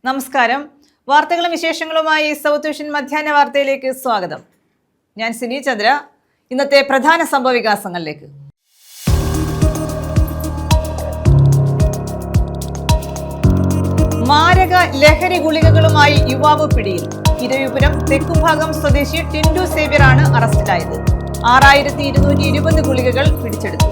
നമസ്കാരം. വാർത്തകളും വിശേഷങ്ങളുമായി സൗത്ത് വിഷൻ മധ്യാഹ്ന വാർത്തയിലേക്ക് സ്വാഗതം. ഞാൻ സിനി ചന്ദ്ര. ഇന്നത്തെ പ്രധാന സംഭവ വികാസങ്ങളിലേക്ക്. മാരക ലഹരി ഗുളികകളുമായി യുവാവ് പിടിയിൽ. ഇരവിപുരം തെക്കുംഭാഗം സ്വദേശി ടിൻഡു സേവ്യറാണ് അറസ്റ്റിലായത്. 6220 ഗുളികകൾ പിടിച്ചെടുത്തു.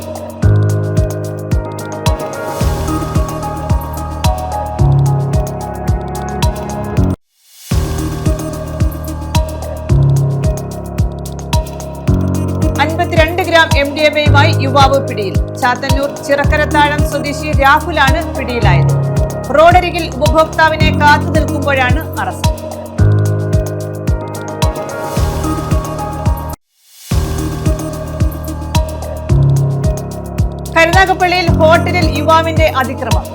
MDMA-യുമായി യുവാവ് പിടിയിൽ. ചാത്തന്നൂർ ചിറക്കരത്താഴം സ്വദേശി രാഹുലാണ് പിടിയിലായത്. റോഡരികിൽ ഉപഭോക്താവിനെ കാത്തു നിൽക്കുമ്പോഴാണ് അറസ്റ്റ്. കരുനാഗപ്പള്ളിയിൽ ഹോട്ടലിൽ യുവാവിന്റെ അതിക്രമം.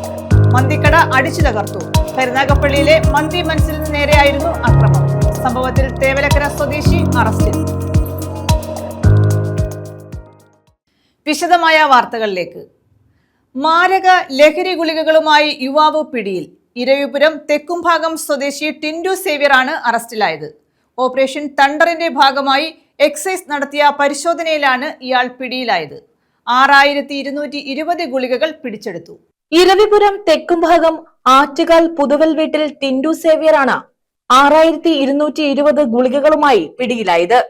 മന്തിക്കട അടിച്ചു തകർത്തു. കരുനാഗപ്പള്ളിയിലെ മന്തി മനസ്സിന് നേരെയായിരുന്നു അക്രമം. സംഭവത്തിൽ തേവലക്കര സ്വദേശി അറസ്റ്റിൽ. വിശദമായ വാർത്തകളിലേക്ക്. മാരക ലഹരി ഗുളികകളുമായി യുവാവ് പിടിയിൽ. ഇരവിപുരം തെക്കുംഭാഗം സ്വദേശി ടിൻഡു സേവ്യറാണ് അറസ്റ്റിലായത്. ഓപ്പറേഷൻ തണ്ടറിന്റെ ഭാഗമായി എക്സൈസ് നടത്തിയ പരിശോധനയിലാണ് ഇയാൾ പിടിയിലായത്. 6220 ഗുളികകൾ പിടിച്ചെടുത്തു. ഇരവിപുരം തെക്കുംഭാഗം ആറ്റുകാൽ പുതുവൽ വീട്ടിൽ ടിൻഡു സേവ്യറാണ് 6220 ഗുളികകളുമായി പിടിയിലായത്.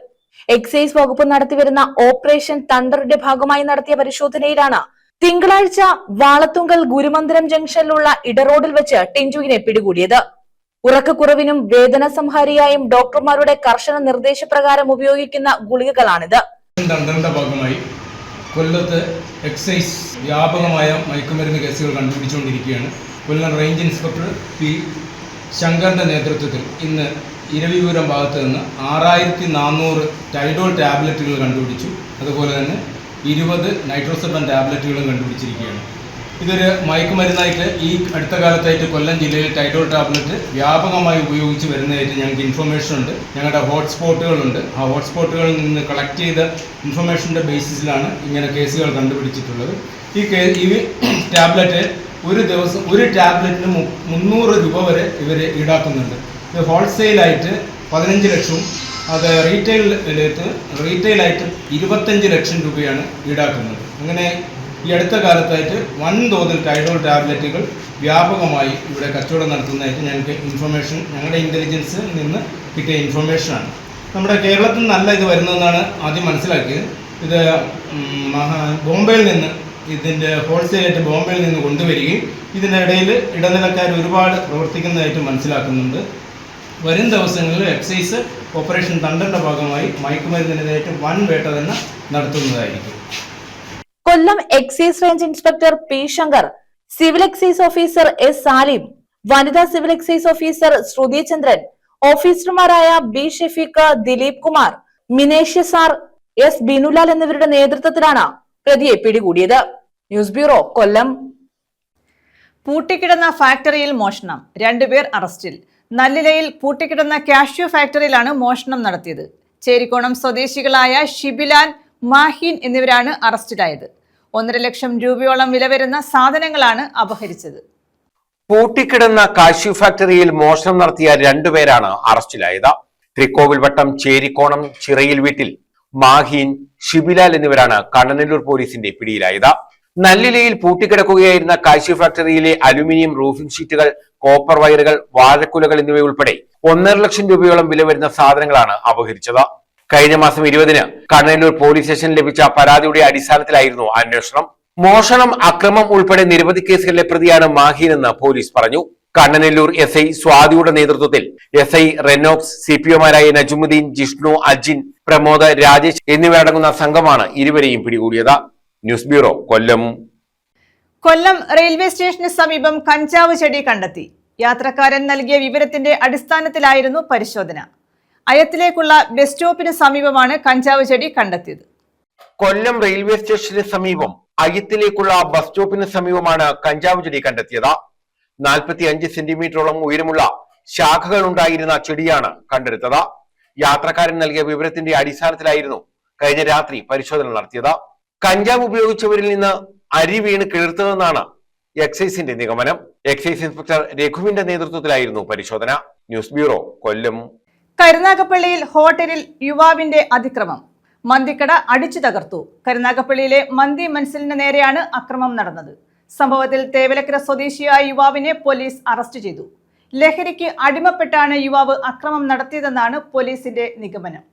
എക്സൈസ് വകുപ്പ് നടത്തിവരുന്ന ഓപ്പറേഷൻ തണ്ടറിന്റെ ഭാഗമായി നടത്തിയ പരിശോധനയിലാണ് തിങ്കളാഴ്ച വാളത്തുങ്കൽ ഗുരുമന്ദിരം ജംഗ്ഷനിലുള്ള ഇടറോഡിൽ വെച്ച് ടിൻജുവിനെ പിടികൂടിയത്. ഉറക്കക്കുറവിനും വേദന സംഹാരിയായും ഡോക്ടർമാരുടെ കർശന നിർദ്ദേശപ്രകാരം ഉപയോഗിക്കുന്ന ഗുളികകളാണിത്. തണ്ടറിന്റെ ഭാഗമായി കൊല്ലത്ത് എക്സൈസ് വ്യാപകമായ മയക്കുമരുന്ന് കേസുകൾ കണ്ടുപിടിച്ചുകൊണ്ടിരിക്കുകയാണ്. കൊല്ലം റേഞ്ച് ഇൻസ്പെക്ടർ പി ശങ്കറിന്റെ നേതൃത്വത്തിൽ ഇന്ന് ഇരവിപുരം ഭാഗത്ത് നിന്ന് 6400 ടൈഡോൾ ടാബ്ലറ്റുകൾ കണ്ടുപിടിച്ചു. അതുപോലെ തന്നെ 20 നൈട്രോസെബൻ ടാബ്ലറ്റുകളും കണ്ടുപിടിച്ചിരിക്കുകയാണ്. ഇതൊരു മയക്കുമരുന്നായിട്ട് ഈ അടുത്ത കാലത്തായിട്ട് കൊല്ലം ജില്ലയിൽ ടൈഡോൾ ടാബ്ലറ്റ് വ്യാപകമായി ഉപയോഗിച്ച് വരുന്നതായിട്ട് ഞങ്ങൾക്ക് ഇൻഫർമേഷൻ ഉണ്ട്. ഞങ്ങളുടെ ഹോട്ട്സ്പോട്ടുകളുണ്ട്. ആ ഹോട്ട്സ്പോട്ടുകളിൽ നിന്ന് കളക്ട് ചെയ്ത ഇൻഫർമേഷൻ്റെ ബേസിസിലാണ് ഇങ്ങനെ കേസുകൾ കണ്ടുപിടിച്ചിട്ടുള്ളത്. ഈ ടാബ്ലറ്റ് ഒരു ദിവസം ഒരു ടാബ്ലറ്റിന് 300 രൂപ വരെ ഇവർ ഈടാക്കുന്നുണ്ട്. ഇത് ഹോൾസെയിലായിട്ട് 15 ലക്ഷവും അത് റീറ്റെയിലായിട്ട് 25 ലക്ഷം രൂപയാണ് ഈടാക്കുന്നത്. അങ്ങനെ ഈ അടുത്ത കാലത്തായിട്ട് വൻതോതിൽ ടൈഡോൾ ടാബ്ലറ്റുകൾ വ്യാപകമായി ഇവിടെ കച്ചവടം നടത്തുന്നതായിട്ട് ഞങ്ങളുടെ ഇൻ്റലിജൻസിൽ നിന്ന് കിട്ടിയ ഇൻഫർമേഷനാണ്. നമ്മുടെ കേരളത്തിൽ നല്ല ഇത് വരുന്നതെന്നാണ് ആദ്യം മനസ്സിലാക്കിയത്. ഇത് ബോംബെയിൽ നിന്ന് ഇതിൻ്റെ ഹോൾസെയിലായിട്ട് ബോംബെയിൽ നിന്ന് കൊണ്ടുവരികയും ഇതിനിടയിൽ ഇടനിലക്കാർ ഒരുപാട് പ്രവർത്തിക്കുന്നതായിട്ട് മനസ്സിലാക്കുന്നുണ്ട്. വരും ദിവസങ്ങളിൽ എക്സൈസ് ഓപ്പറേഷൻ തണ്ടറിന്റെ ഭാഗമായി മയക്കുമരുന്നിനെതിരായിട്ട് വൻ വേട്ട തന്നെ നടത്തുന്നതായിരിക്കും. Kollam excise range inspector P Shankar, civil excise officer S Salim, വനിതാ civil excise officer Shruthi Chandran, ഓഫീസർമാരായ ബി ഷെഫീഖ്, ദിലീപ് കുമാർ, മിനേഷ്യസ് ആർ, എസ് ബിനുലാൽ എന്നിവരുടെ നേതൃത്വത്തിലാണ് പ്രതിയെ പിടികൂടിയത്. ന്യൂസ് ബ്യൂറോ, കൊല്ലം. പൂട്ടിക്കിടന്ന ഫാക്ടറിയിൽ മോഷണം. 2 പേർ അറസ്റ്റിൽ. നല്ലിലയിൽ പൂട്ടിക്കിടന്ന കാഷ്യൂ ഫാക്ടറിയിലാണ് മോഷണം നടത്തിയത്. ചേരിക്കോണം സ്വദേശികളായ ഷിബിലാൻ, മാഹീൻ എന്നിവരാണ് അറസ്റ്റിലായത്. 1.5 ലക്ഷം രൂപയോളം വില വരുന്ന സാധനങ്ങളാണ് അപഹരിച്ചത്. പൂട്ടിക്കിടന്ന കാഷ്യൂ ഫാക്ടറിയിൽ മോഷണം നടത്തിയ 2 പേരാണ് അറസ്റ്റിലായത്. തൃക്കോവിൽവട്ടം ചേരിക്കോണം ചിറയിൽ വീട്ടിൽ മാഹീൻ, ഷിബിലാൽ എന്നിവരാണ് കണ്ണനല്ലൂർ പോലീസിന്റെ പിടിയിലായത്. നല്ലിലയിൽ പൂട്ടിക്കിടക്കുകയായിരുന്ന കാഷ്യൂ ഫാക്ടറിയിലെ അലുമിനിയം റൂഫിംഗ് ഷീറ്റുകൾ, കോപ്പർ വയറുകൾ, വാഴക്കുലകൾ എന്നിവയുൾപ്പെടെ 1.5 ലക്ഷം രൂപയോളം വില വരുന്ന സാധനങ്ങളാണ് അപഹരിച്ചത്. കഴിഞ്ഞ മാസം 20-ന് കണ്ണനല്ലൂർ പോലീസ് സ്റ്റേഷനിൽ ലഭിച്ച പരാതിയുടെ അടിസ്ഥാനത്തിലായിരുന്നു അന്വേഷണം. മോഷണം, അക്രമം ഉൾപ്പെടെ നിരവധി കേസുകളിലെ പ്രതിയാണ് മാഹീൻ എന്ന് പോലീസ് പറഞ്ഞു. കണ്ണനല്ലൂർ SI സ്വാതിയുടെ നേതൃത്വത്തിൽ SI റെനോക്സ്, CPOമാരായ നജുമുദ്ദീൻ, ജിഷ്ണു, അജിൻ, പ്രമോദ്, രാജേഷ് എന്നിവരടങ്ങുന്ന സംഘമാണ് ഇരുവരെയും പിടികൂടിയത്. ന്യൂസ് ബ്യൂറോ, കൊല്ലം. കൊല്ലം റെയിൽവേ സ്റ്റേഷന് സമീപം കഞ്ചാവ് ചെടി കണ്ടെത്തി. യാത്രക്കാരൻ നൽകിയ വിവരത്തിന്റെ അടിസ്ഥാനത്തിലായിരുന്നു പരിശോധന. അയത്തിലേക്കുള്ള ബസ് സ്റ്റോപ്പിന് സമീപമാണ് കഞ്ചാവ് ചെടി കണ്ടെത്തിയത്. കൊല്ലം റെയിൽവേ സ്റ്റേഷന് സമീപം അയത്തിലേക്കുള്ള ബസ് സ്റ്റോപ്പിന് സമീപമാണ് കഞ്ചാവ് ചെടി കണ്ടെത്തിയത്. 45 സെന്റിമീറ്ററോളം ഉയരമുള്ള ശാഖകൾ ഉണ്ടായിരുന്ന ചെടിയാണ് കണ്ടെടുത്തത്. യാത്രക്കാരൻ നൽകിയ വിവരത്തിന്റെ അടിസ്ഥാനത്തിലായിരുന്നു കഴിഞ്ഞ രാത്രി പരിശോധന നടത്തിയത്. കഞ്ചാവ് ഉപയോഗിച്ചവരിൽ നിന്ന് അരി വീണ് കിളിർത്തതെന്നാണ് എക്സൈസിന്റെ നിഗമനം. എക്സൈസ് ഇൻസ്പെക്ടർ രഘുവിന്റെ നേതൃത്വത്തിലായിരുന്നു പരിശോധന. ന്യൂസ് ബ്യൂറോ, കൊല്ലം. കരുനാഗപ്പള്ളിയിൽ ഹോട്ടലിൽ യുവാവിന്റെ അതിക്രമം. മന്തിക്കട അടിച്ചു തകർത്തു. കരുനാഗപ്പള്ളിയിലെ മന്തി മൻസിലിന് നേരെയാണ് അക്രമം നടന്നത്. സംഭവത്തിൽ തേവലക്കര സ്വദേശിയായ യുവാവിനെ പോലീസ് അറസ്റ്റ് ചെയ്തു. ലഹരിക്ക് അടിമപ്പെട്ടാണ് യുവാവ് അക്രമം നടത്തിയതെന്നാണ് പോലീസിന്റെ നിഗമനം.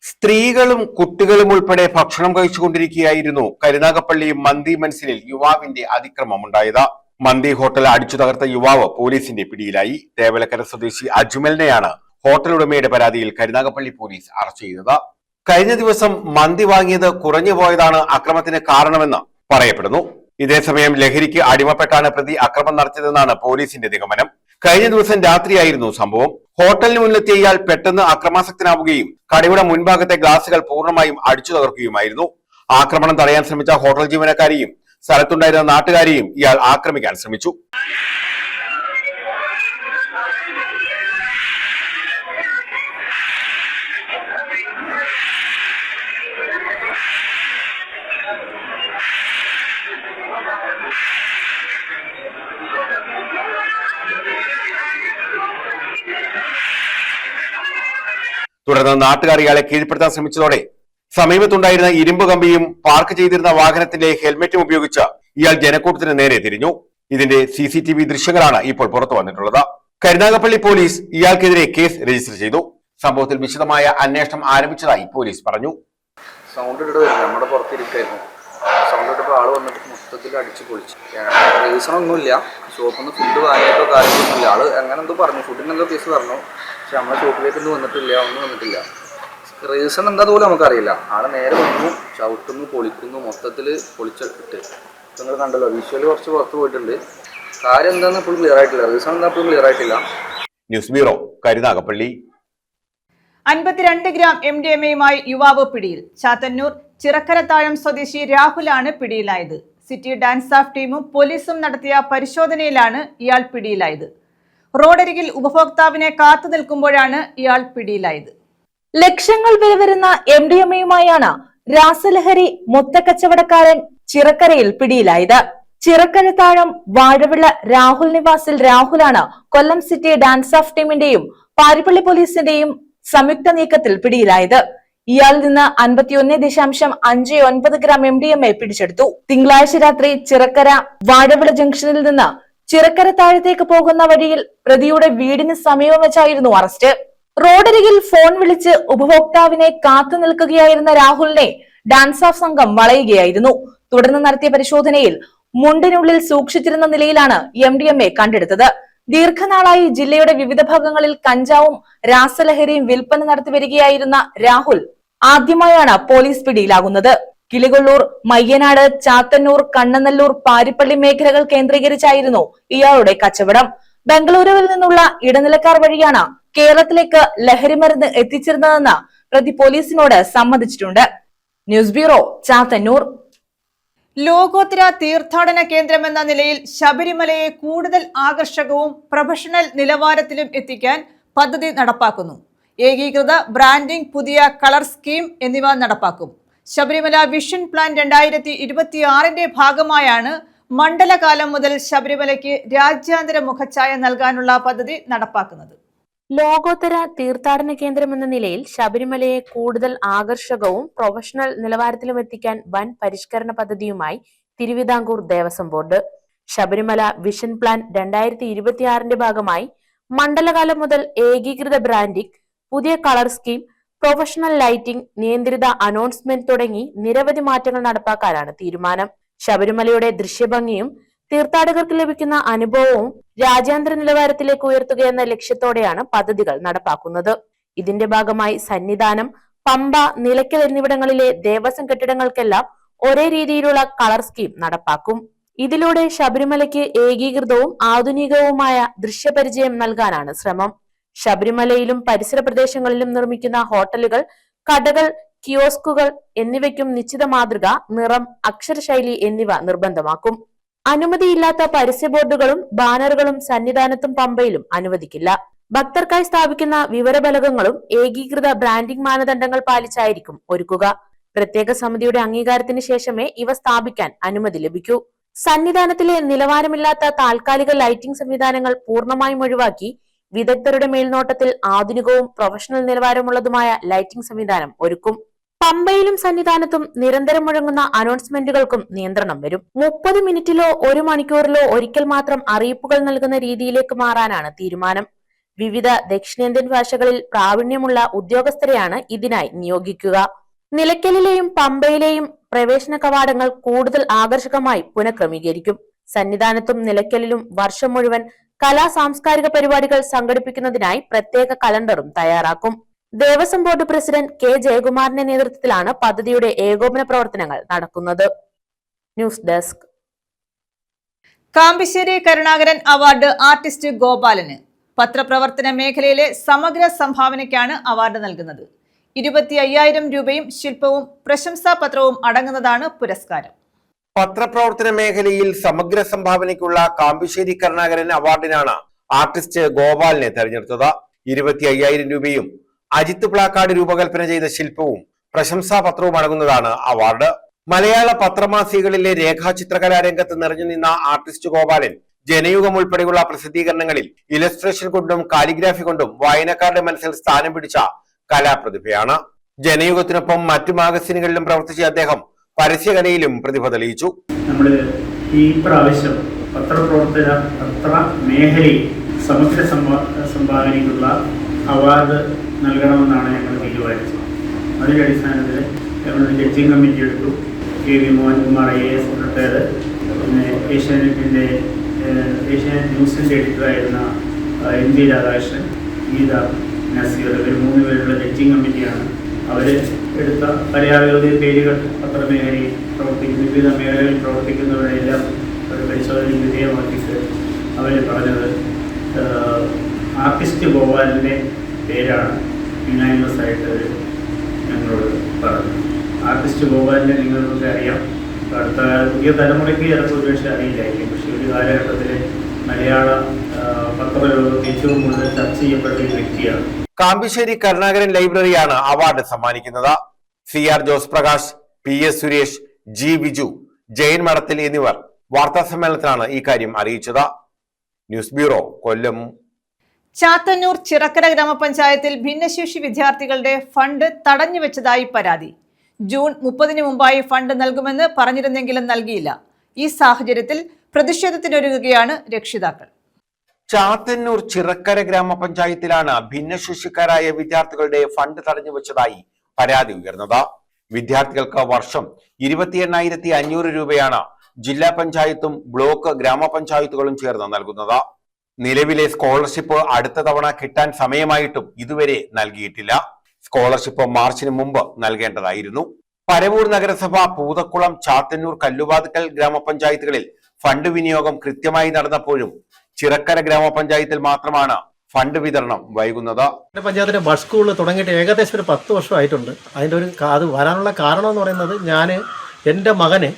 സ്ത്രീകളും കുട്ടികളും ഉൾപ്പെടെ ഭക്ഷണം കഴിച്ചുകൊണ്ടിരിക്കുകയായിരുന്നു കരുനാഗപ്പള്ളി മന്തി മൻസിലിൽ യുവാവിന്റെ അതിക്രമമുണ്ടായത്. മന്തി ഹോട്ടൽ അടിച്ചു തകർത്ത യുവാവ് പോലീസിന്റെ പിടിയിലായി. തേവലക്കര സ്വദേശി അജ്മലിനെയാണ് ഹോട്ടൽ ഉടമയുടെ പരാതിയിൽ കരുനാഗപ്പള്ളി പോലീസ് അറസ്റ്റ് ചെയ്തത്. കഴിഞ്ഞ ദിവസം മന്തി വാങ്ങിയത് കുറഞ്ഞു പോയതാണ് അക്രമത്തിന് കാരണമെന്ന് പറയപ്പെടുന്നു. ഇതേസമയം ലഹരിക്ക് അടിമപ്പെട്ടാണ് പ്രതി അക്രമം നടത്തിയതെന്നാണ് പോലീസിന്റെ നിഗമനം. കഴിഞ്ഞ ദിവസം രാത്രിയായിരുന്നു സംഭവം. ഹോട്ടലിന് മുന്നിലെത്തിയ ഇയാൾ പെട്ടെന്ന് അക്രമാസക്തനാവുകയും കടയുടെ മുൻഭാഗത്തെ ഗ്ലാസുകൾ പൂർണ്ണമായും അടിച്ചു തകർക്കുകയുമായിരുന്നു. ആക്രമണം തടയാൻ ശ്രമിച്ച ഹോട്ടൽ ജീവനക്കാരെയും സ്ഥലത്തുണ്ടായിരുന്ന നാട്ടുകാരെയും ഇയാൾ ആക്രമിക്കാൻ ശ്രമിച്ചു. തുടർന്ന് നാട്ടുകാർ ഇയാളെ കീഴ്പ്പെടുത്താൻ ശ്രമിച്ചതോടെ സമീപത്തുണ്ടായിരുന്ന ഇരുമ്പ് കമ്പിയും പാർക്ക് ചെയ്തിരുന്ന വാഹനത്തിന്റെ ഹെൽമെറ്റും ഉപയോഗിച്ച് ഇയാൾ ജനക്കൂട്ടത്തിന് നേരെ തിരിഞ്ഞു. ഇതിന്റെ CCTV ദൃശ്യങ്ങളാണ് ഇപ്പോൾ പുറത്തു വന്നിട്ടുള്ളത്. കരുനാഗപ്പള്ളി പോലീസ് ഇയാൾക്കെതിരെ കേസ് രജിസ്റ്റർ ചെയ്തു. സംഭവത്തിൽ വിശദമായ അന്വേഷണം ആരംഭിച്ചതായി പോലീസ് പറഞ്ഞു. സൗണ്ട് ഇട്ട് വരും, നമ്മുടെ പുറത്തിരിക്കായിരുന്നു. സൗണ്ട് ഇട്ടപ്പോൾ ആള് വന്നിട്ട് മൊത്തത്തിൽ അടിച്ച് പൊളിച്ചു. റീസണൊന്നുമില്ല, ഷോപ്പിൽ നിന്ന് ഫുഡ് വാങ്ങിയിട്ടോ കാര്യങ്ങളൊന്നുമില്ല. ആള് എങ്ങനെ എന്തോ പറഞ്ഞു, ഫുഡിന് എന്തോ കേസ് പറഞ്ഞു. പക്ഷെ നമ്മുടെ ഷോപ്പിലേക്ക് ഒന്നും വന്നിട്ടില്ല. റീസൺ എന്താ പോലും നമുക്കറിയില്ല. ആള് നേരെ വന്നു, ചവിട്ടുന്നു, പൊളിക്കുന്നു, മൊത്തത്തിൽ പൊളിച്ചിട്ട് നിങ്ങൾ കണ്ടല്ലോ. വിഷ്വൽ കുറച്ച് പുറത്ത് പോയിട്ടുണ്ട്. കാര്യം എന്താണെന്ന് എപ്പോഴും ക്ലിയർ ആയിട്ടില്ല. റീസൺ എന്താ എപ്പോഴും ക്ലിയർ ആയിട്ടില്ല. News bureau, Karunagappally. 52 ഗ്രാം MDMA-യുമായി യുവാവ് പിടിയിൽ. ചാത്തന്നൂർ ചിറക്കരത്താഴം സ്വദേശി രാഹുലാണ് പിടിയിലായത്. സിറ്റി ഡാൻസ് ഓഫ് ടീമും പോലീസും നടത്തിയ പരിശോധനയിലാണ് ഇയാൾ പിടിയിലായത്. റോഡരികിൽ ഉപഭോക്താവിനെ കാത്തു നിൽക്കുമ്പോഴാണ് ഇയാൾ പിടിയിലായത്. ലക്ഷങ്ങൾ വില വരുന്ന MDMA-യുമായാണ് രാസലഹരി മൊത്തക്കച്ചവടക്കാരൻ ചിറക്കരയിൽ പിടിയിലായത്. ചിറക്കരത്താഴം വാഴവിള രാഹുൽ നിവാസിൽ രാഹുലാണ് കൊല്ലം സിറ്റി ഡാൻസ് ഓഫ് ടീമിന്റെയും പാരിപ്പള്ളി പോലീസിന്റെയും സംയുക്ത നീക്കത്തിൽ പിടിയിലായത്. ഇയാളിൽ നിന്ന് 51.59 ഗ്രാം MDMA പിടിച്ചെടുത്തു. തിങ്കളാഴ്ച രാത്രി ചിറക്കര വാഴവിള ജംഗ്ഷനിൽ നിന്ന് ചിറക്കര താഴത്തേക്ക് പോകുന്ന വഴിയിൽ പ്രതിയുടെ വീടിന് സമീപം വെച്ചായിരുന്നു അറസ്റ്റ്. റോഡരികിൽ ഫോൺ വിളിച്ച് ഉപഭോക്താവിനെ കാത്തു നിൽക്കുകയായിരുന്ന രാഹുലിനെ ഡാൻസ് ഓഫ് സംഘം വളയുകയായിരുന്നു. തുടർന്ന് നടത്തിയ പരിശോധനയിൽ മുണ്ടിനുള്ളിൽ സൂക്ഷിച്ചിരുന്ന നിലയിലാണ് MDMA കണ്ടെടുത്തത്. ദീർഘനാളായി ജില്ലയുടെ വിവിധ ഭാഗങ്ങളിൽ കഞ്ചാവും രാസലഹരിയും വിൽപ്പന നടത്തി വരികയായിരുന്ന രാഹുൽ ആദ്യമായാണ് പോലീസ് പിടിയിലാകുന്നത്. കിളികൊള്ളൂർ, മയ്യനാട്, ചാത്തന്നൂർ, കണ്ണനല്ലൂർ, പാരിപ്പള്ളി മേഖലകൾ കേന്ദ്രീകരിച്ചായിരുന്നു ഇയാളുടെ കച്ചവടം. ബംഗളൂരുവിൽ നിന്നുള്ള ഇടനിലക്കാർ വഴിയാണ് കേരളത്തിലേക്ക് ലഹരിമരുന്ന് എത്തിച്ചിരുന്നതെന്ന് പ്രതി പോലീസിനോട് സമ്മതിച്ചിട്ടുണ്ട്. News bureau, Chathannoor. ലോകോത്തര തീർത്ഥാടന കേന്ദ്രമെന്ന നിലയിൽ ശബരിമലയെ കൂടുതൽ ആകർഷകവും പ്രൊഫഷണൽ നിലവാരത്തിലും എത്തിക്കാൻ പദ്ധതി നടപ്പാക്കുന്നു. ഏകീകൃത ബ്രാൻഡിംഗ്, പുതിയ കളർ സ്കീം എന്നിവ നടപ്പാക്കും. ശബരിമല വിഷൻ പ്ലാൻ 2026-ന്റെ ഭാഗമായാണ് മണ്ഡലകാലം മുതൽ ശബരിമലയ്ക്ക് രാജ്യാന്തര മുഖച്ഛായ നൽകാനുള്ള പദ്ധതി നടപ്പാക്കുന്നത്. ലോകോത്തര തീർത്ഥാടന കേന്ദ്രമെന്ന നിലയിൽ ശബരിമലയെ കൂടുതൽ ആകർഷകവും പ്രൊഫഷണൽ നിലവാരത്തിലും എത്തിക്കാൻ വൻ പരിഷ്കരണ പദ്ധതിയുമായി Thiruvithamkoor Devaswom board. Sabarimala vision plan 2026-ന്റെ ഭാഗമായി മണ്ഡലകാലം മുതൽ ഏകീകൃത ബ്രാൻഡിംഗ്, പുതിയ കളർ സ്കീം, പ്രൊഫഷണൽ ലൈറ്റിംഗ്, നിയന്ത്രിത അനൗൺസ്മെന്റ് തുടങ്ങി നിരവധി മാറ്റങ്ങൾ നടപ്പാക്കാനാണ് തീരുമാനം. ശബരിമലയുടെ ദൃശ്യഭംഗിയും തീർത്ഥാടകർക്ക് ലഭിക്കുന്ന അനുഭവവും രാജ്യാന്തര നിലവാരത്തിലേക്ക് ഉയർത്തുക എന്ന ലക്ഷ്യത്തോടെയാണ് പദ്ധതികൾ നടപ്പാക്കുന്നത്. ഇതിന്റെ ഭാഗമായി സന്നിധാനം, പമ്പ, നിലയ്ക്കൽ എന്നിവിടങ്ങളിലെ ദേവസ്വം കെട്ടിടങ്ങൾക്കെല്ലാം ഒരേ രീതിയിലുള്ള കളർ സ്കീം നടപ്പാക്കും. ഇതിലൂടെ ശബരിമലയ്ക്ക് ഏകീകൃതവും ആധുനികവുമായ ദൃശ്യപരിചയം നൽകാനാണ് ശ്രമം. ശബരിമലയിലും പരിസര പ്രദേശങ്ങളിലും നിർമ്മിക്കുന്ന ഹോട്ടലുകൾ, കടകൾ, കിയോസ്കുകൾ എന്നിവയ്ക്കും നിശ്ചിത മാതൃക, നിറം, അക്ഷരശൈലി എന്നിവ നിർബന്ധമാക്കും. അനുമതിയില്ലാത്ത പരസ്യ ബോർഡുകളും ബാനറുകളും സന്നിധാനത്തും പമ്പയിലും അനുവദിക്കില്ല. ഭക്തർക്കായി സ്ഥാപിക്കുന്ന വിവരഫലകങ്ങളും ഏകീകൃത ബ്രാൻഡിംഗ് മാനദണ്ഡങ്ങൾ പാലിച്ചായിരിക്കും ഒരുക്കുക. പ്രത്യേക സമിതിയുടെ അംഗീകാരത്തിന് ശേഷമേ ഇവ സ്ഥാപിക്കാൻ അനുമതി ലഭിക്കൂ. സന്നിധാനത്തിലെ നിലവാരമില്ലാത്ത താൽക്കാലിക ലൈറ്റിംഗ് സംവിധാനങ്ങൾ പൂർണ്ണമായും ഒഴിവാക്കി വിദഗ്ധരുടെ മേൽനോട്ടത്തിൽ ആധുനികവും പ്രൊഫഷണൽ നിലവാരമുള്ളതുമായ ലൈറ്റിംഗ് സംവിധാനം ഒരുക്കും. പമ്പയിലും സന്നിധാനത്തും നിരന്തരം മുഴങ്ങുന്ന അനൗൺസ്മെന്റുകൾക്കും നിയന്ത്രണം വരും. 30 മിനിറ്റിലോ 1 മണിക്കൂറിലോ ഒരിക്കൽ മാത്രം അറിയിപ്പുകൾ നൽകുന്ന രീതിയിലേക്ക് മാറാനാണ് തീരുമാനം. വിവിധ ദക്ഷിണേന്ത്യൻ ഭാഷകളിൽ പ്രാവീണ്യമുള്ള ഉദ്യോഗസ്ഥരെയാണ് ഇതിനായി നിയോഗിക്കുക. നിലയ്ക്കലിലെയും പമ്പയിലെയും പ്രവേശന കവാടങ്ങൾ കൂടുതൽ ആകർഷകമായി പുനഃക്രമീകരിക്കും. സന്നിധാനത്തും നിലയ്ക്കലിലും വർഷം മുഴുവൻ കലാ സാംസ്കാരിക പരിപാടികൾ സംഘടിപ്പിക്കുന്നതിനായി പ്രത്യേക കലണ്ടറും തയ്യാറാക്കും. ദേവസ്വം ബോർഡ് പ്രസിഡന്റ് കെ ജയകുമാറിന്റെ നേതൃത്വത്തിലാണ് പദ്ധതിയുടെ ഏകോപന പ്രവർത്തനങ്ങൾ നടക്കുന്നത്. News desk. Kambissery Karunakaran award artist ഗോപാലന്. പത്രപ്രവർത്തന മേഖലയിലെ സമഗ്ര സംഭാവനയ്ക്കാണ് അവാർഡ് നൽകുന്നത്. 25,000 രൂപയും ശില്പവും പ്രശംസാപത്രവും അടങ്ങുന്നതാണ് പുരസ്കാരം. പത്രപ്രവർത്തന മേഖലയിൽ സമഗ്ര സംഭാവനയ്ക്കുള്ള കാമ്പിശ്ശേരി കരുണാകരൻ അവാർഡിനാണ് ആർട്ടിസ്റ്റ് ഗോപാലിനെ തെരഞ്ഞെടുത്തത്. 25,000 രൂപയും അജിത്ത് പ്ലാക്കാർഡ് രൂപകൽപ്പന ചെയ്ത ശില്പവും പ്രശംസാപത്രവും അടങ്ങുന്നതാണ് അവാർഡ്. മലയാള പത്രമാസികകളിലെ രേഖാചിത്രകലാരംഗത്ത് നിറഞ്ഞു നിന്ന ആർട്ടിസ്റ്റ് ഗോപാലൻ ജനയുഗം ഉൾപ്പെടെയുള്ള പ്രസിദ്ധീകരണങ്ങളിൽ ഇലസ്ട്രേഷൻ കൊണ്ടും കാലിഗ്രാഫി കൊണ്ടും വായനക്കാരുടെ മനസ്സിൽ സ്ഥാനം പിടിച്ച കലാപ്രതിഭയാണ്. ജനയുഗത്തിനൊപ്പം മറ്റു മാഗസിനുകളിലും പ്രവർത്തിച്ച അദ്ദേഹം പരസ്യകലയിലും പ്രതിഭ തെളിയിച്ചു. നമ്മൾ ഈ പ്രാവശ്യം പത്ര മേഖലയിൽ സമഗ്ര സംഭാവനയ്ക്കുള്ള അവാർഡ് നൽകണമെന്നാണ് ഞങ്ങൾ തീരുമാനിച്ചത്. അതിൻ്റെ അടിസ്ഥാനത്തിൽ ഞങ്ങൾ ജഡ്ജിങ് കമ്മിറ്റി എടുത്തു. KV മോഹൻകുമാർ IAS റിട്ടയർഡ്, പിന്നെ ഏഷ്യാനെറ്റ് ന്യൂസിൻ്റെ എഡിറ്ററായിരുന്ന MG രാധാകൃഷ്ണൻ, ഗീത നസീർ, ഇവർ 3 പേരുള്ള ജഡ്ജിങ് കമ്മിറ്റിയാണ്. അവർ എടുത്ത പര്യാവധി പേരുകൾ പത്രമേഖലയിൽ പ്രവർത്തിക്കുന്ന വിവിധ മേഖലകളിൽ പ്രവർത്തിക്കുന്നവരെല്ലാം ഒരു പരിശോധനയ്ക്ക് വിധേയമാക്കിയിട്ട് അവർ പറഞ്ഞത് ആർട്ടിസ്റ്റ് ഗോപാലിൻ്റെ പേരാണ് യുനാനിമസ് ആയിട്ട് അവർ ഞങ്ങളോട് പറഞ്ഞു. ആർട്ടിസ്റ്റ് ഗോപാലിനെ നിങ്ങൾക്കൊക്കെ അറിയാം. അടുത്ത പുതിയ തലമുറയ്ക്ക് ചിലപ്പോൾ ഒരുപക്ഷെ അറിയില്ലായിരിക്കും. പക്ഷേ ഒരു കാലഘട്ടത്തിൽ മലയാള പത്രലോകത്ത് ഏറ്റവും കൂടുതൽ ചർച്ച ചെയ്യപ്പെട്ട ഒരു വ്യക്തിയാണ്. കാമ്പിശ്ശേരി കരുണാകരൻ ലൈബ്രറിയാണ് അവാർഡ് സമ്മാനിക്കുന്നത്. CR Jose Prakash, PS Suresh, G Viju, Jayan മഠത്തിൽ എന്നിവർ വാർത്താ സമ്മേളനത്തിലാണ് ഈ കാര്യം അറിയിച്ചത്. ന്യൂസ് ബ്യൂറോ, കൊല്ലം. ചാത്തന്നൂർ ചിറക്കര ഗ്രാമപഞ്ചായത്തിൽ ഭിന്നശേഷി വിദ്യാർത്ഥികളുടെ ഫണ്ട് തടഞ്ഞുവെച്ചതായി പരാതി. ജൂൺ 30-ന് മുമ്പായി ഫണ്ട് നൽകുമെന്ന് പറഞ്ഞിരുന്നെങ്കിലും നൽകിയില്ല. ഈ സാഹചര്യത്തിൽ പ്രതിഷേധത്തിനൊരുങ്ങുകയാണ് രക്ഷിതാക്കൾ. ചാത്തന്നൂർ ചിറക്കര ഗ്രാമപഞ്ചായത്തിലാണ് ഭിന്നശേഷിക്കാരായ വിദ്യാർത്ഥികളുടെ ഫണ്ട് തടഞ്ഞുവെച്ചതായി പരാതി ഉയർന്നത്. വിദ്യാർത്ഥികൾക്ക് വർഷം 28,500 രൂപയാണ് ജില്ലാ പഞ്ചായത്തും ബ്ലോക്ക് ഗ്രാമപഞ്ചായത്തുകളും ചേർന്ന് നൽകുന്നത്. നിലവിലെ സ്കോളർഷിപ്പ് അടുത്ത തവണ കിട്ടാൻ സമയമായിട്ടും ഇതുവരെ നൽകിയിട്ടില്ല. സ്കോളർഷിപ്പ് മാർച്ചിന് മുമ്പ് നൽകേണ്ടതായിരുന്നു. പരവൂർ നഗരസഭ, പൂതക്കുളം, ചാത്തന്നൂർ, കല്ലുവാതുക്കൽ ഗ്രാമപഞ്ചായത്തുകളിൽ ഫണ്ട് വിനിയോഗം കൃത്യമായി നടന്നപ്പോഴും ചിറക്കര ഗ്രാമപഞ്ചായത്തിൽ മാത്രമാണ് ഫണ്ട് വിതരണം വൈകുന്നത്. പഞ്ചായത്തിന്റെ ബഡ് സ്കൂൾ തുടങ്ങിയിട്ട് ഏകദേശം ഒരു 10 വർഷമായിട്ടുണ്ട്. അതിൻ്റെ അത് വരാനുള്ള കാരണം എന്ന് പറയുന്നത് എൻ്റെ മകനെ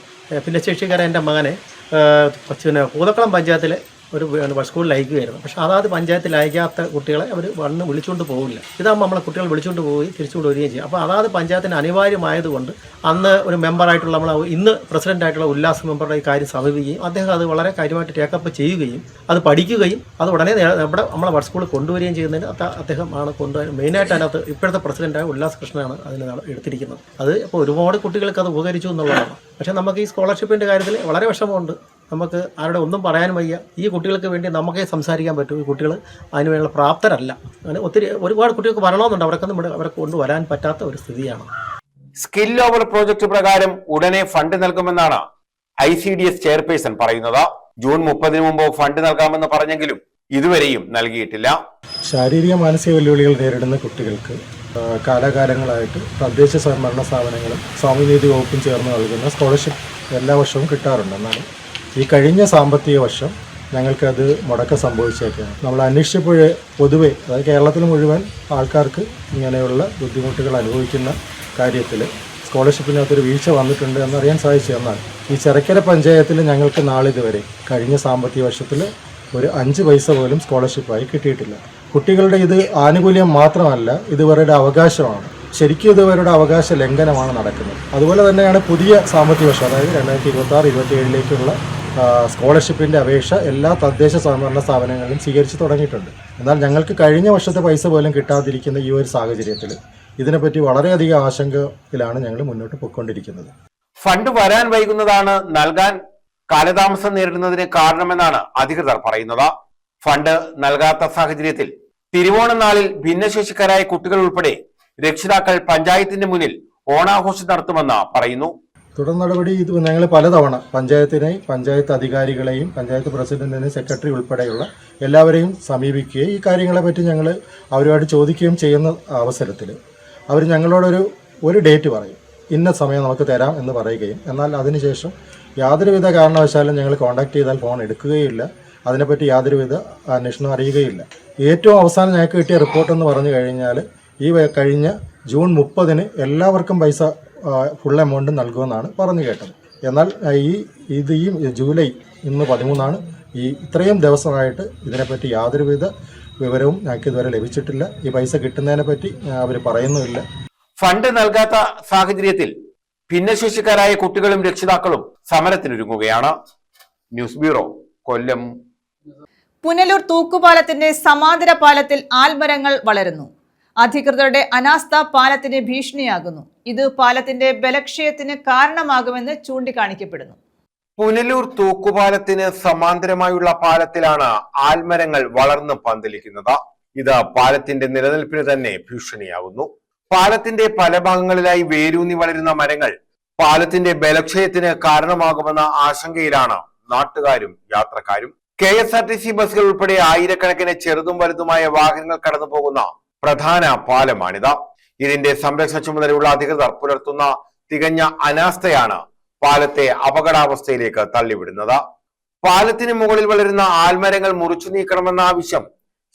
ഭിന്നശേഷിക്കാരൻ എൻ്റെ മകനെ പൂതക്കുളം പഞ്ചായത്തിലെ ഒരു സ്കൂളിൽ അയക്കുകയായിരുന്നു. പക്ഷേ അതാത് പഞ്ചായത്തിൽ അയക്കാത്ത കുട്ടികളെ അവർ വന്ന് വിളിച്ചുകൊണ്ട് പോകില്ല. ഇതാകുമ്പോൾ നമ്മളെ കുട്ടികൾ വിളിച്ചുകൊണ്ട് പോയി തിരിച്ചുകൊണ്ട് വരികയും ചെയ്യും. അപ്പോൾ അതാത് പഞ്ചായത്തിന് അനിവാര്യമായതുകൊണ്ട് അന്ന് ഒരു മെമ്പറായിട്ടുള്ള ഇന്ന് പ്രസിഡൻ്റായിട്ടുള്ള ഉല്ലാസ് മെമ്പറുടെ ഈ കാര്യം സമീപിക്കുകയും അദ്ദേഹം അത് വളരെ കാര്യമായിട്ട് ടേക്കപ്പ് ചെയ്യുകയും അത് പഠിക്കുകയും അത് ഉടനെ നമ്മളെ സ്കൂളിൽ കൊണ്ടുവരികയും ചെയ്യുന്നതിന് അദ്ദേഹമാണ് കൊണ്ടുവരാൻ മെയിനായിട്ട് അതിനകത്ത് ഇപ്പോഴത്തെ പ്രസിഡൻ്റായ ഉല്ലാസ് കൃഷ്ണനാണ് അതിന് എടുത്തിരിക്കുന്നത്. അത് ഇപ്പോൾ ഒരുപാട് കുട്ടികൾക്ക് അത് ഉപകരിച്ചു എന്നുള്ളതാണ്. പക്ഷേ നമുക്ക് ഈ സ്കോളർഷിപ്പിൻ്റെ കാര്യത്തിൽ വളരെ വിഷമമുണ്ട്. നമുക്ക് ആരുടെ ഒന്നും പറയാനും വയ്യ. ഈ കുട്ടികൾക്ക് വേണ്ടി നമുക്കേ സംസാരിക്കാൻ പറ്റും. ഈ കുട്ടികൾ അതിനുവേണ്ട പ്രാപ്തരല്ല. അങ്ങനെ ഒരുപാട് കുട്ടികൾക്ക് വരണമെന്നുണ്ട്. അവരെ കൊണ്ടുവരാൻ പറ്റാത്ത ഒരു സ്ഥിതിയാണ്. സ്കിൽ ഓവർ പ്രോജക്ട് പ്രകാരം ഉടനെ ഫണ്ട് നൽകുമെന്നാണ് ICDS ചെയർപേഴ്സൺ പറയുന്നത്. ജൂൺ 30-ന് മുമ്പ് ഫണ്ട് നൽകാമെന്ന് പറഞ്ഞെങ്കിലും ഇതുവരെയും നൽകിയിട്ടില്ല. ശാരീരിക മാനസിക വെല്ലുവിളികൾ നേരിടുന്ന കുട്ടികൾക്ക് കാലാകാലങ്ങളായിട്ട് തദ്ദേശ സ്വയംഭരണ സ്ഥാപനങ്ങളും സാമൂഹ്യനീതി വകുപ്പും ചേർന്ന് നൽകുന്ന സ്കോളർഷിപ്പ് എല്ലാ വർഷവും കിട്ടാറുണ്ട്. എന്നാലും ഈ കഴിഞ്ഞ സാമ്പത്തിക വർഷം ഞങ്ങൾക്കത് മുടക്കം സംഭവിച്ചേക്കാണ്. നമ്മൾ അന്വേഷിച്ചപ്പോൾ പൊതുവെ അതായത് കേരളത്തിൽ മുഴുവൻ ആൾക്കാർക്ക് ഇങ്ങനെയുള്ള ബുദ്ധിമുട്ടുകൾ അനുഭവിക്കുന്ന കാര്യത്തിൽ സ്കോളർഷിപ്പിനകത്തൊരു വീഴ്ച വന്നിട്ടുണ്ട് എന്നറിയാൻ സാധിച്ചു. എന്നാൽ ഈ ചെറക്കര പഞ്ചായത്തിൽ ഞങ്ങൾക്ക് നാളിതുവരെ കഴിഞ്ഞ സാമ്പത്തിക വർഷത്തിൽ ഒരു 5 പൈസ പോലും സ്കോളർഷിപ്പായി കിട്ടിയിട്ടില്ല. കുട്ടികളുടെ ഇത് ആനുകൂല്യം മാത്രമല്ല, ഇത് ഇവരുടെ അവകാശമാണ്. ശരിക്കും ഇത് ഇവരുടെ അവകാശ ലംഘനമാണ് നടക്കുന്നത്. അതുപോലെ തന്നെയാണ് പുതിയ സാമ്പത്തിക വർഷം, അതായത് 2026-27 സ്കോളർഷിപ്പിൻ്റെ അപേക്ഷ എല്ലാ തദ്ദേശ സ്വയംഭരണ സ്ഥാപനങ്ങളിലും സ്വീകരിച്ച് തുടങ്ങിയിട്ടുണ്ട്. എന്നാൽ ഞങ്ങൾക്ക് കഴിഞ്ഞ വർഷത്തെ പൈസ പോലും കിട്ടാതിരിക്കുന്ന ഈ ഒരു സാഹചര്യത്തിൽ ഇതിനെപ്പറ്റി വളരെയധികം ആശങ്കയിലാണ് ഞങ്ങൾ മുന്നോട്ട് പോയിക്കൊണ്ടിരിക്കുന്നത്. ഫണ്ട് വരാൻ വൈകുന്നതാണ് നൽകാൻ കാലതാമസം നേരിടുന്നതിന് കാരണമെന്നാണ് അധികൃതർ പറയുന്നത്. ഫണ്ട് നൽകാത്ത സാഹചര്യത്തിൽ തിരുവോണ നാളിൽ ഭിന്നശേഷിക്കാരായ കുട്ടികൾ ഉൾപ്പെടെ രക്ഷിതാക്കൾ പഞ്ചായത്തിന്റെ മുന്നിൽ ഓണാഘോഷം നടത്തുമെന്ന് പറയുന്നു. തുടർ നടപടി ഇത് ഞങ്ങൾ പലതവണ പഞ്ചായത്ത് അധികാരികളെയും പഞ്ചായത്ത് പ്രസിഡന്റിനെയും സെക്രട്ടറി ഉൾപ്പെടെയുള്ള എല്ലാവരെയും സമീപിക്കുകയും ഈ കാര്യങ്ങളെപ്പറ്റി ഞങ്ങൾ അവരുമായിട്ട് ചോദിക്കുകയും ചെയ്യുന്ന അവസരത്തിൽ അവർ ഞങ്ങളോടൊരു ഡേറ്റ് പറയും, ഇന്ന സമയം നമുക്ക് തരാം എന്ന് പറയുകയും, എന്നാൽ അതിനുശേഷം യാതൊരുവിധ കാരണവശാലും ഞങ്ങൾ കോൺടാക്ട് ചെയ്താൽ ഫോൺ എടുക്കുകയില്ല, അതിനെപ്പറ്റി യാതൊരുവിധ അന്വേഷണം അറിയുകയില്ല. ഏറ്റവും അവസാനം ഞങ്ങൾക്ക് കിട്ടിയ റിപ്പോർട്ടെന്ന് പറഞ്ഞു കഴിഞ്ഞാൽ ഈ കഴിഞ്ഞ ജൂൺ 30 എല്ലാവർക്കും പൈസ ഫുൾ എമൗണ്ട് നൽകുമെന്നാണ് പറഞ്ഞു കേട്ടത്. എന്നാൽ ഈ ജൂലൈ ഇന്ന് 13 ഇത്രയും ദിവസമായിട്ട് ഇതിനെപ്പറ്റി യാതൊരുവിധ വിവരവും ഞങ്ങൾക്ക് ഇതുവരെ ലഭിച്ചിട്ടില്ല. ഈ പൈസ കിട്ടുന്നതിനെ പറ്റി അവർ പറയുന്നുമില്ല. ഫണ്ട് നൽകാത്ത സാഹചര്യത്തിൽ ഭിന്നശേഷിക്കാരായ കുട്ടികളും രക്ഷിതാക്കളും സമരത്തിനൊരുങ്ങുകയാണ്. ന്യൂസ് ബ്യൂറോ, കൊല്ലം. പുനലൂർ തൂക്കുപാലത്തിന്റെ സമാന്തര പാലത്തിൽ ആൽമരങ്ങൾ വളരുന്നു. അധികൃതരുടെ അനാസ്ഥ പാലത്തിന് ഭീഷണിയാകുന്നു. ഇത് പാലത്തിന്റെ ബലക്ഷയത്തിന് കാരണമാകുമെന്ന് ചൂണ്ടിക്കാണിക്കപ്പെടുന്നു. പുനലൂർ തൂക്കുപാലത്തിന് സമാന്തരമായുള്ള പാലത്തിലാണ് ആൽമരങ്ങൾ വളർന്ന് പന്തലിക്കുന്നത്. ഇത് പാലത്തിന്റെ നിലനിൽപ്പിന് തന്നെ ഭീഷണിയാകുന്നു. പാലത്തിന്റെ പല ഭാഗങ്ങളിലായി വേരൂന്നി വളരുന്ന മരങ്ങൾ പാലത്തിന്റെ ബലക്ഷയത്തിന് കാരണമാകുമെന്ന ആശങ്കയിലാണ് നാട്ടുകാരും യാത്രക്കാരും. KSRTC ബസ്സുകൾ ഉൾപ്പെടെ ആയിരക്കണക്കിന് ചെറുതും വലുതുമായ വാഹനങ്ങൾ കടന്നു പോകുന്ന പ്രധാന പാലമാണിത്. ഇതിന്റെ സംരക്ഷണ ചുമതലയുള്ള അധികൃതർ പുലർത്തുന്ന തികഞ്ഞ അനാസ്ഥയാണ് പാലത്തെ അപകടാവസ്ഥയിലേക്ക് തള്ളിവിടുന്നത്. പാലത്തിന് മുകളിൽ വളരുന്ന ആൽമരങ്ങൾ മുറിച്ചു നീക്കണമെന്ന ആവശ്യം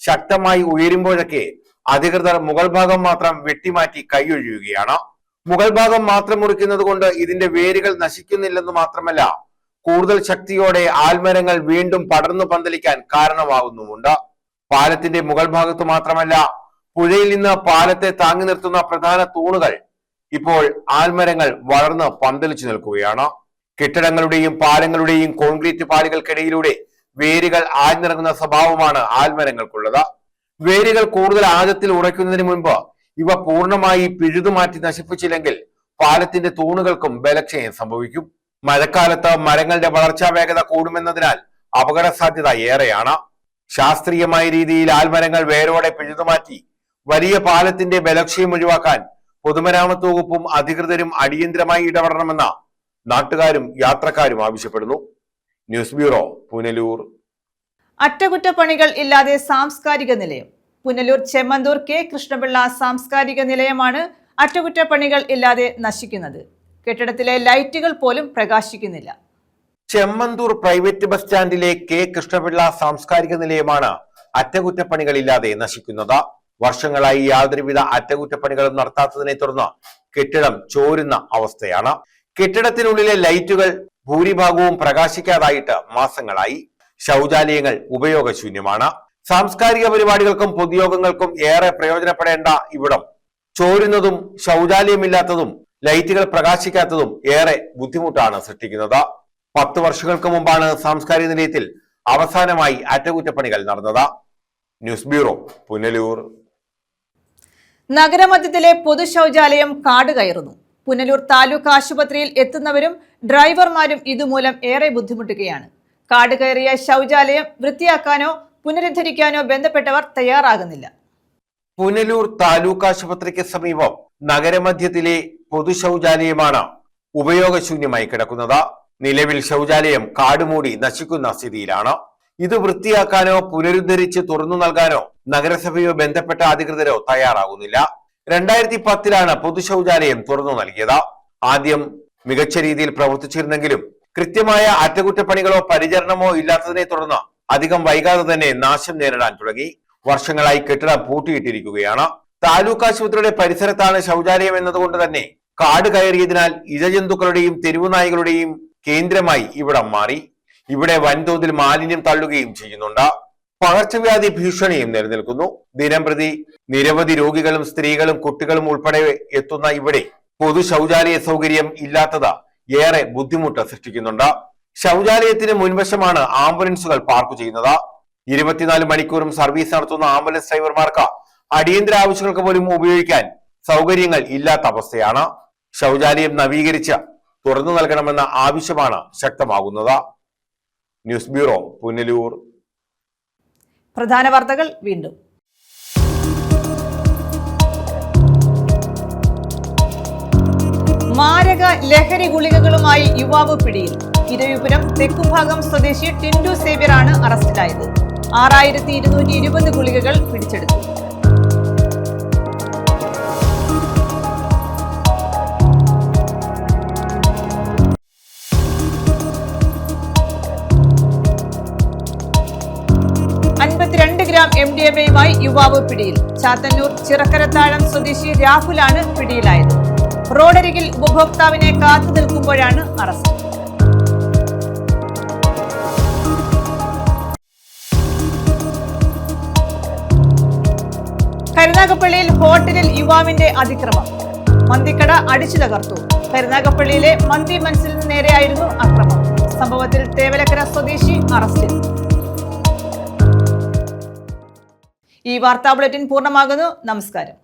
ശക്തമായി ഉയരുമ്പോഴൊക്കെ അധികൃതർ മുകൾ ഭാഗം മാത്രം വെട്ടിമാറ്റി കൈയൊഴിയുകയാണ്. മുകൾ ഭാഗം മാത്രം മുറിക്കുന്നത് കൊണ്ട് ഇതിന്റെ വേരുകൾ നശിക്കുന്നില്ലെന്ന് മാത്രമല്ല, കൂടുതൽ ശക്തിയോടെ ആൽമരങ്ങൾ വീണ്ടും പടർന്നു പന്തലിക്കാൻ കാരണമാകുന്നുമുണ്ട്. പാലത്തിന്റെ മുകൾ ഭാഗത്ത് മാത്രമല്ല, പുഴയിൽ നിന്ന് പാലത്തെ താങ്ങി നിർത്തുന്ന പ്രധാന തൂണുകൾ ഇപ്പോൾ ആൽമരങ്ങൾ വളർന്ന് പന്തലിച്ചു നിൽക്കുകയാണ്. കെട്ടിടങ്ങളുടെയും പാലങ്ങളുടെയും കോൺക്രീറ്റ് പാളികൾക്കിടയിലൂടെ വേരുകൾ ആഴ്ന്നിറങ്ങുന്ന സ്വഭാവമാണ് ആൽമരങ്ങൾക്കുള്ളത്. വേരുകൾ കൂടുതൽ ആഴത്തിൽ ഉറയ്ക്കുന്നതിന് മുൻപ് ഇവ പൂർണ്ണമായി പിഴുതുമാറ്റി നശിപ്പിച്ചില്ലെങ്കിൽ പാലത്തിന്റെ തൂണുകൾക്കും ബലക്ഷയം സംഭവിക്കും. മഴക്കാലത്ത് മരങ്ങളുടെ വളർച്ചാ വേഗത കൂടുമെന്നതിനാൽ അപകട സാധ്യത ഏറെയാണ്. ശാസ്ത്രീയമായ രീതിയിൽ ആൽമരങ്ങൾ വേരോടെ പിഴുതുമാറ്റി വലിയ പാലത്തിന്റെ ബലക്ഷയം ഒഴിവാക്കാൻ പൊതുമരാമത്ത് വകുപ്പും അധികൃതരും അടിയന്തരമായി ഇടപെടണമെന്ന് നാട്ടുകാരും യാത്രക്കാരും ആവശ്യപ്പെടുന്നു. News bureau, Punalur. അറ്റകുറ്റപ്പണികൾ ഇല്ലാതെ സാംസ്കാരിക നിലയം. പുനലൂർ ചെമ്മന്തൂർ K കൃഷ്ണപിള്ള സാംസ്കാരിക നിലയമാണ് അറ്റകുറ്റപ്പണികൾ ഇല്ലാതെ നശിക്കുന്നത്. കെട്ടിടത്തിലെ ലൈറ്റുകൾ പോലും പ്രകാശിക്കുന്നില്ല. ചെമ്മന്തൂർ പ്രൈവറ്റ് ബസ് സ്റ്റാൻഡിലെ K കൃഷ്ണപിള്ള സാംസ്കാരിക നിലയമാണ് അറ്റകുറ്റപ്പണികളില്ലാതെ നശിക്കുന്നത്. വർഷങ്ങളായി യാതൊരുവിധ അറ്റകുറ്റപ്പണികളും നടത്താത്തതിനെ തുടർന്ന് കെട്ടിടം ചോരുന്ന അവസ്ഥയാണ്. കെട്ടിടത്തിനുള്ളിലെ ലൈറ്റുകൾ ഭൂരിഭാഗവും പ്രകാശിക്കാതായിട്ട് മാസങ്ങളായി. ശൗചാലയങ്ങൾ ഉപയോഗശൂന്യമാണ്. സാംസ്കാരിക പരിപാടികൾക്കും പൊതുയോഗങ്ങൾക്കും ഏറെ പ്രയോജനപ്പെടേണ്ട ഇവിടം ചോരുന്നതും ശൗചാലയമില്ലാത്തതും ലൈറ്റുകൾ പ്രകാശിക്കാത്തതും ഏറെ ബുദ്ധിമുട്ടാണ് സൃഷ്ടിക്കുന്നത്. 10 വർഷങ്ങൾക്ക് മുമ്പാണ് സാംസ്കാരിക നിലയത്തിൽ അവസാനമായി അറ്റകുറ്റപ്പണികൾ നടന്നത്. News bureau, Punalur. നഗരമധ്യത്തിലെ പൊതു ശൗചാലയം കാട് കയറുന്നു. പുനലൂർ താലൂക്ക് ആശുപത്രിയിൽ എത്തുന്നവരും ഡ്രൈവർമാരും ഇതുമൂലം ഏറെ ബുദ്ധിമുട്ടുകയാണ്. കാട് കയറിയ ശൗചാലയം വൃത്തിയാക്കാനോ പുനരുദ്ധരിക്കാനോ ബന്ധപ്പെട്ടവർ തയ്യാറാകുന്നില്ല. പുനലൂർ താലൂക്ക് ആശുപത്രിക്ക് സമീപം നഗരമധ്യത്തിലെ പൊതു ശൗചാലയമാണ് ഉപയോഗശൂന്യമായി കിടക്കുന്നത്. നിലവിൽ ശൗചാലയം കാടുമൂടി നശിക്കുന്ന സ്ഥിതിയിലാണ്. ഇത് വൃത്തിയാക്കാനോ പുനരുദ്ധരിച്ച് തുറന്നു നൽകാനോ നഗരസഭയോ ബന്ധപ്പെട്ട അധികൃതരോ തയ്യാറാകുന്നില്ല. 2010 പൊതു ശൗചാലയം തുറന്നു നൽകിയത്. ആദ്യം മികച്ച രീതിയിൽ പ്രവർത്തിച്ചിരുന്നെങ്കിലും കൃത്യമായ അറ്റകുറ്റപ്പണികളോ പരിചരണമോ ഇല്ലാത്തതിനെ തുടർന്ന് അധികം വൈകാതെ തന്നെ നാശം നേരിടാൻ തുടങ്ങി. വർഷങ്ങളായി കെട്ടിടം പൂട്ടിയിട്ടിരിക്കുകയാണ്. താലൂക്ക് ആശുപത്രിയുടെ പരിസരത്താണ് ശൗചാലയം എന്നതുകൊണ്ട് തന്നെ കാട് കയറിയതിനാൽ ഇഴജന്തുക്കളുടെയും തെരുവുനായ്ക്കളുടെയും കേന്ദ്രമായി ഇവിടം മാറി. ഇവിടെ വൻതോതിൽ മാലിന്യം തള്ളുകയും ചെയ്യുന്നുണ്ട്. പകർച്ചവ്യാധി ഭീഷണിയും നിലനിൽക്കുന്നു. ദിനംപ്രതി നിരവധി രോഗികളും സ്ത്രീകളും കുട്ടികളും ഉൾപ്പെടെ എത്തുന്ന ഇവിടെ പൊതു ശൗചാലയ സൗകര്യം ഇല്ലാത്തത് ഏറെ ബുദ്ധിമുട്ട് സൃഷ്ടിക്കുന്നുണ്ട്. ശൗചാലയത്തിന് മുൻവശമാണ് ആംബുലൻസുകൾ പാർക്ക് ചെയ്യുന്നത്. 24 മണിക്കൂറും സർവീസ് നടത്തുന്ന ആംബുലൻസ് ഡ്രൈവർമാർക്ക് അടിയന്തര ആവശ്യങ്ങൾക്ക് പോലും ഉപയോഗിക്കാൻ സൗകര്യങ്ങൾ ഇല്ലാത്ത അവസ്ഥയാണ്. ശൗചാലയം നവീകരിച്ച് തുറന്നു നൽകണമെന്ന ആവശ്യമാണ് ശക്തമാകുന്നത്. News bureau, Punalur. പ്രധാന വാർത്തകൾ വീണ്ടും. മാരക ലഹരി ഗുളികകളുമായി യുവാവ് പിടിയിൽ. ഇരവിപുരം തെക്കുംഭാഗം സ്വദേശി ടിൻഡു സേവ്യറാണ് അറസ്റ്റിലായത്. 6220 ഗുളികകൾ പിടിച്ചെടുത്തു. ഗ്രാം MDMA-യുമായി യുവാവ് പിടിയിൽ. ചാത്തന്നൂർ ചിറക്കരത്താഴം സ്വദേശി രാഹുലാണ് പിടിയിലായത്. റോഡരികിൽ ഉപഭോക്താവിനെ കാത്തു നിൽക്കുമ്പോഴാണ് അറസ്റ്റ്. കരുനാഗപ്പള്ളിയിൽ ഹോട്ടലിൽ യുവാവിന്റെ അതിക്രമം. മന്തിക്കട അടിച്ചു തകർത്തു. കരുനാഗപ്പള്ളിയിലെ മന്തി മൻസിലിന് നേരെയായിരുന്നു അക്രമം. സംഭവത്തിൽ തേവലക്കര സ്വദേശി അറസ്റ്റിൽ. ഈ വാർത്താ ബുള്ളറ്റിൻ പൂർണ്ണമാകുന്നു. നമസ്കാരം.